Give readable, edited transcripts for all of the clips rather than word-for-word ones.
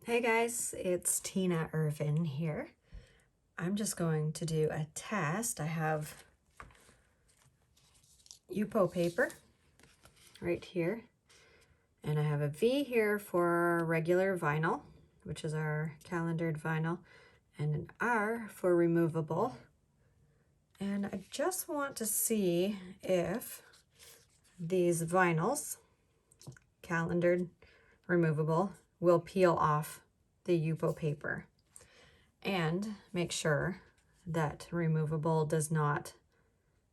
Hey guys, it's Tina Irvin here. I'm just going to do a test. I have Yupo paper right here, and I have a V here for regular vinyl, which is our calendered vinyl, and an R for removable. And I just want to see if these vinyls, calendered, removable, will peel off the Yupo paper, and make sure that removable does not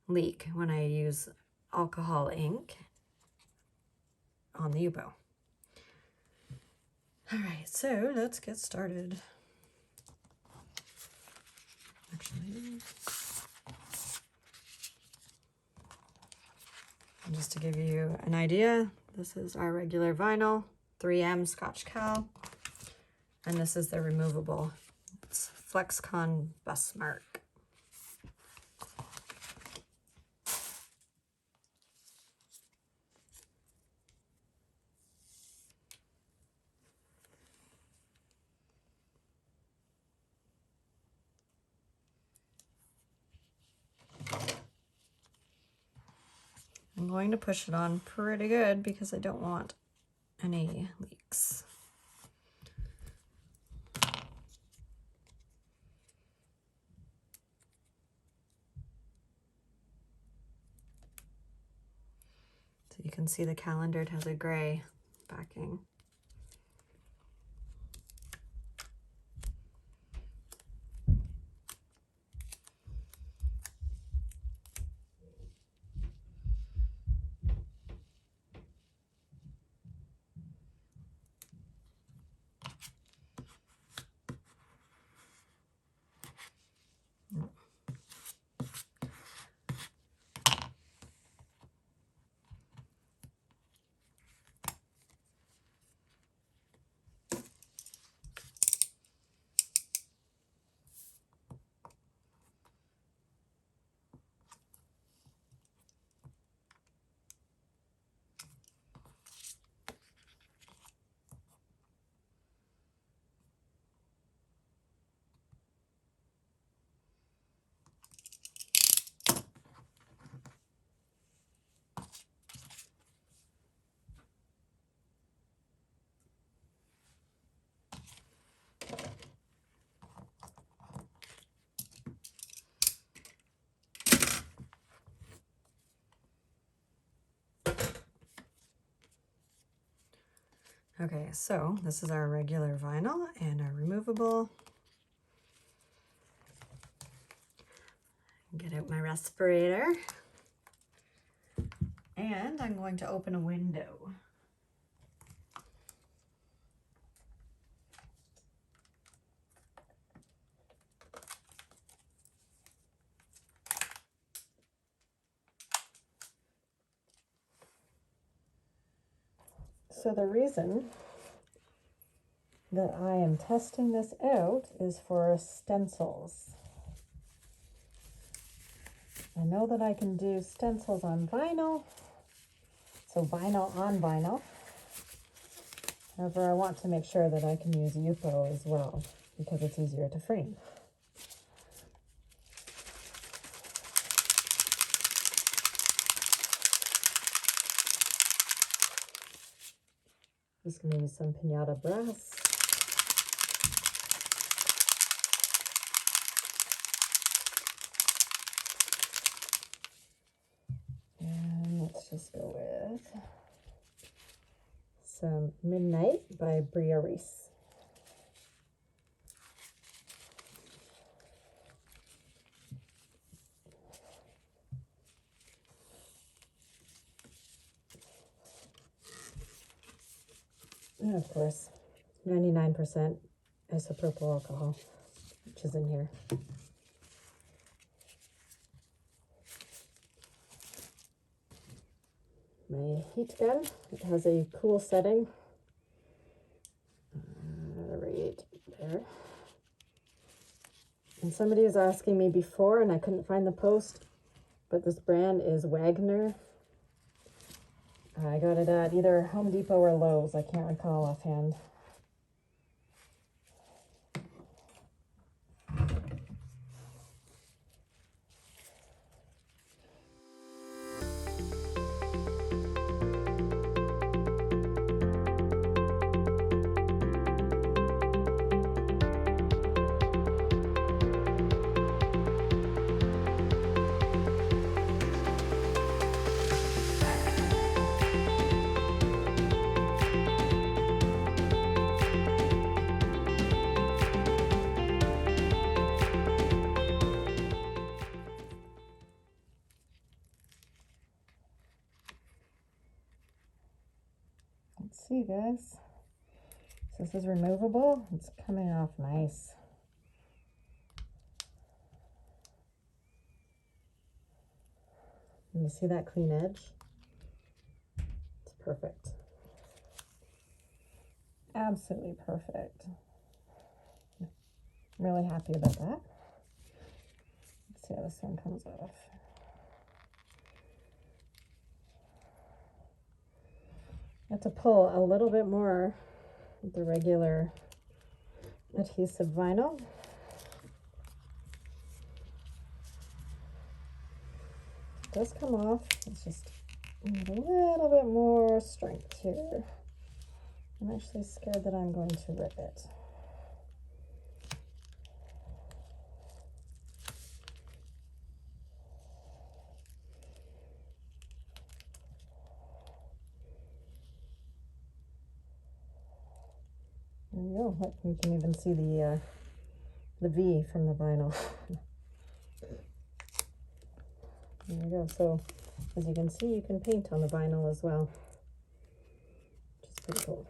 leak when I use alcohol ink on the Yupo. All right, so let's get started. Actually, just to give you an idea, this is our regular vinyl, 3M Scotchcal, and this is the removable. It's Flexcon Busmark. I'm going to push it on pretty good because I don't want any leaks. So you can see the calendared has a gray backing. Okay, so this is our regular vinyl and our removable. Get out my respirator. And I'm going to open a window. So the reason that I am testing this out is for stencils. I know that I can do stencils on vinyl, so vinyl on vinyl. However, I want to make sure that I can use Yupo as well because it's easier to frame. Just going to use some Piñata brass. And let's just go with some Midnight by Brea Reese. And of course, 99% isopropyl alcohol, which is in here. My heat gun, it has a cool setting. Right there. And somebody was asking me before, and I couldn't find the post, but this brand is Wagner. I got it at either Home Depot or Lowe's. I can't recall offhand. Let's see, guys. So this is removable. It's coming off nice. And you see that clean edge? It's perfect. Absolutely perfect. I'm really happy about that. Let's see how this one comes off. I have to pull a little bit more with the regular adhesive vinyl. It does come off. It's just a little bit more strength here. I'm actually scared that I'm going to rip it. There we go. Look, you can even see the V from the vinyl. There we go. So as you can see, you can paint on the vinyl as well, which is pretty cool.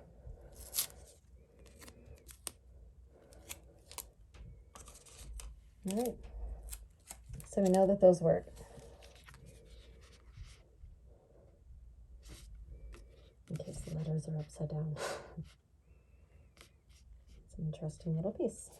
All right. So we know that those work. In case the letters are upside down. It's an interesting little piece.